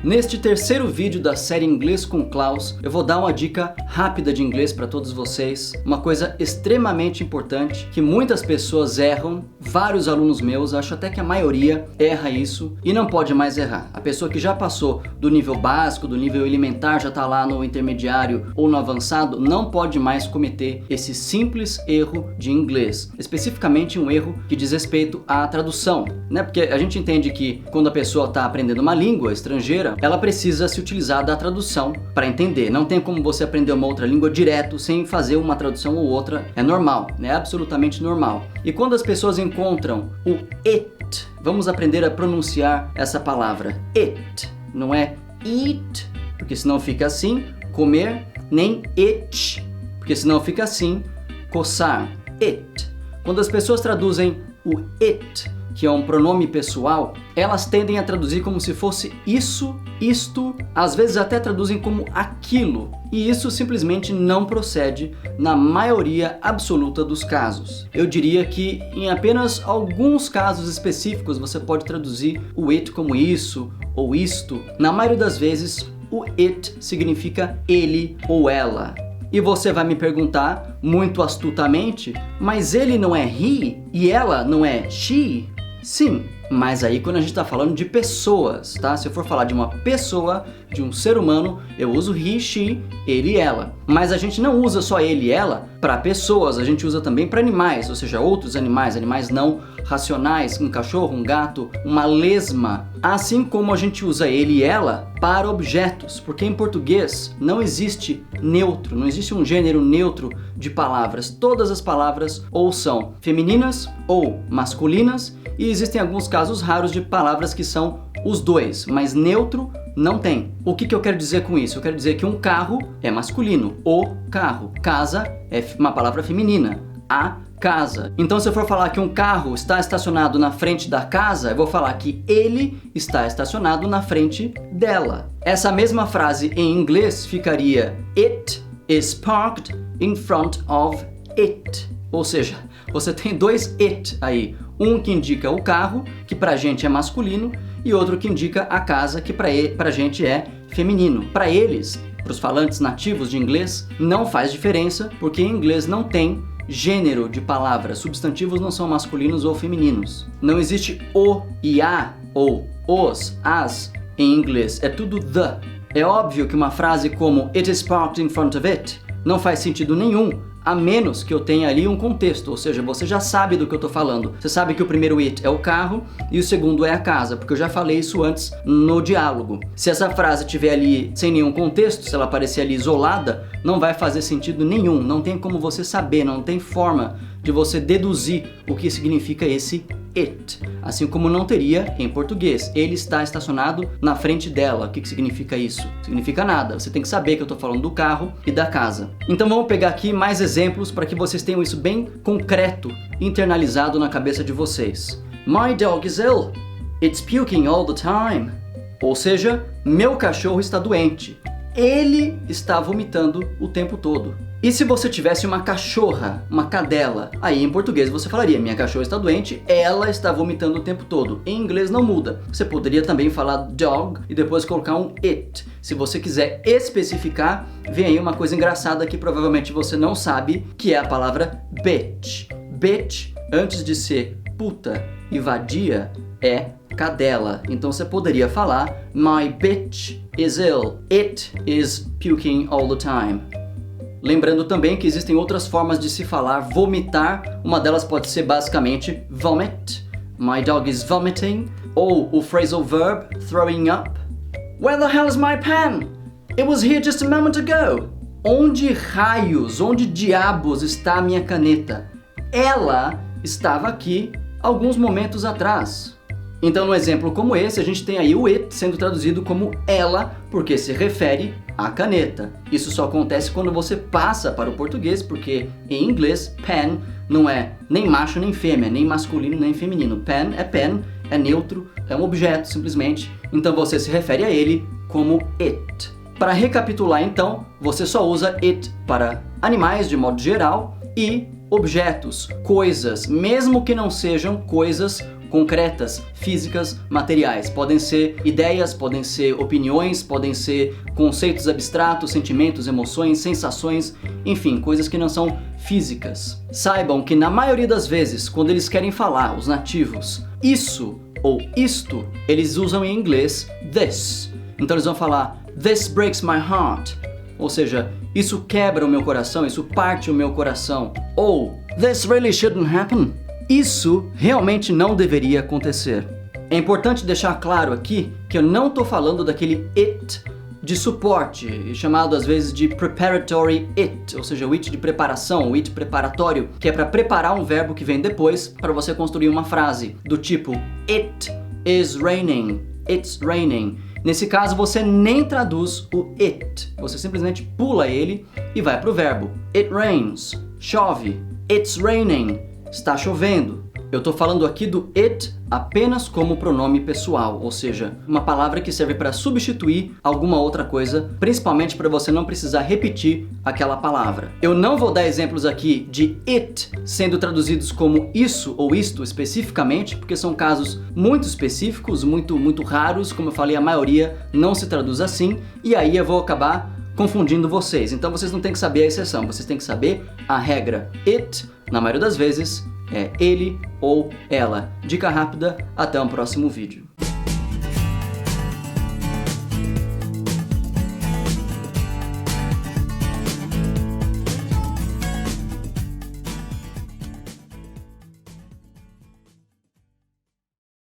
Neste terceiro vídeo da série Inglês com Klaus, eu vou dar uma dica rápida de inglês para todos vocês. Uma coisa extremamente importante, que muitas pessoas erram, vários alunos meus, acho até que a maioria erra isso e não pode mais errar. A pessoa que já passou do nível básico, do nível elementar, já está lá no intermediário ou no avançado, não pode mais cometer esse simples erro de inglês. Especificamente um erro que diz respeito à tradução, né? Porque a gente entende que quando a pessoa está aprendendo uma língua estrangeira, ela precisa se utilizar da tradução para entender. Não tem como você aprender uma outra língua direto sem fazer uma tradução ou outra. É normal, é absolutamente normal. E quando as pessoas encontram o it, vamos aprender a pronunciar essa palavra. It, não é eat, porque senão fica assim, comer, nem itch, porque senão fica assim, coçar. It. Quando as pessoas traduzem o it, que é um pronome pessoal, elas tendem a traduzir como se fosse isso, isto, às vezes até traduzem como aquilo, e isso simplesmente não procede na maioria absoluta dos casos. Eu diria que em apenas alguns casos específicos você pode traduzir o it como isso ou isto. Na maioria das vezes, o it significa ele ou ela. E você vai me perguntar, muito astutamente, mas ele não é he e ela não é she? Sim, mas aí quando a gente está falando de pessoas, tá? Se eu for falar de uma pessoa, de um ser humano, eu uso he, she, ele e ela. Mas a gente não usa só ele e ela para pessoas, a gente usa também para animais, ou seja, outros animais, animais não racionais, um cachorro, um gato, uma lesma. Assim como a gente usa ele e ela para objetos, porque em português não existe neutro, não existe um gênero neutro de palavras. Todas as palavras ou são femininas ou masculinas, e existem alguns casos raros de palavras que são os dois, mas neutro não tem. O que eu quero dizer com isso? Eu quero dizer que um carro é masculino, o carro. Casa é uma palavra feminina, a casa. Então se eu for falar que um carro está estacionado na frente da casa, eu vou falar que ele está estacionado na frente dela. Essa mesma frase em inglês ficaria It is parked in front of it. Ou seja, você tem dois it aí. Um que indica o carro, que pra gente é masculino, e outro que indica a casa, que pra gente é feminino. Para eles, para os falantes nativos de inglês, não faz diferença, porque em inglês não tem gênero de palavras. Substantivos não são masculinos ou femininos. Não existe o e a, ou os, as, em inglês. É tudo the. É óbvio que uma frase como It is parked in front of it não faz sentido nenhum, a menos que eu tenha ali um contexto, ou seja, você já sabe do que eu estou falando. Você sabe que o primeiro it é o carro e o segundo é a casa, porque eu já falei isso antes no diálogo. Se essa frase estiver ali sem nenhum contexto, se ela aparecer ali isolada, não vai fazer sentido nenhum, não tem como você saber, não tem forma de você deduzir o que significa esse it. Assim como não teria em português. Ele está estacionado na frente dela. O que significa isso? Significa nada. Você tem que saber que eu estou falando do carro e da casa. Então vamos pegar aqui mais exemplos para que vocês tenham isso bem concreto, internalizado na cabeça de vocês. My dog is ill. It's puking all the time. Ou seja, meu cachorro está doente. Ele está vomitando o tempo todo. E se você tivesse uma cachorra, uma cadela, aí em português você falaria, minha cachorra está doente, ela está vomitando o tempo todo. Em inglês não muda. Você poderia também falar dog e depois colocar um it. Se você quiser especificar, vem aí uma coisa engraçada que provavelmente você não sabe, que é a palavra bitch. Bitch, antes de ser puta e vadia, é cadela. Então você poderia falar, my bitch is ill. It is puking all the time. Lembrando também que existem outras formas de se falar vomitar. Uma delas pode ser basicamente vomit. My dog is vomiting. Ou o phrasal verb throwing up. Where the hell is my pen? It was here just a moment ago. Onde raios, onde diabos está a minha caneta? Ela estava aqui alguns momentos atrás. Então, num exemplo como esse, a gente tem aí o it sendo traduzido como ela, porque se refere à caneta. Isso só acontece quando você passa para o português, porque em inglês, pen não é nem macho nem fêmea, nem masculino nem feminino. Pen, é neutro, é um objeto simplesmente. Então você se refere a ele como it. Para recapitular então, você só usa it para animais de modo geral e objetos, coisas, mesmo que não sejam coisas concretas, físicas, materiais. Podem ser ideias, podem ser opiniões, podem ser conceitos abstratos, sentimentos, emoções, sensações, enfim, coisas que não são físicas. Saibam que na maioria das vezes, quando eles querem falar, os nativos, isso ou isto, eles usam em inglês this. Então eles vão falar this breaks my heart, ou seja, isso quebra o meu coração, isso parte o meu coração. Ou this really shouldn't happen. Isso realmente não deveria acontecer. É importante deixar claro aqui que eu não estou falando daquele it de suporte, chamado às vezes de preparatory it, ou seja, o it de preparação, o it preparatório, que é para preparar um verbo que vem depois para você construir uma frase do tipo it is raining, it's raining. Nesse caso você nem traduz o it, você simplesmente pula ele e vai para o verbo. It rains, chove, it's raining, está chovendo. Eu estou falando aqui do it apenas como pronome pessoal, ou seja, uma palavra que serve para substituir alguma outra coisa, principalmente para você não precisar repetir aquela palavra. Eu não vou dar exemplos aqui de it sendo traduzidos como isso ou isto especificamente, porque são casos muito específicos, muito raros, como eu falei, a maioria não se traduz assim, e aí eu vou acabar confundindo vocês. Então vocês não têm que saber a exceção, vocês têm que saber a regra. It, na maioria das vezes, é ele ou ela. Dica rápida, até um próximo vídeo.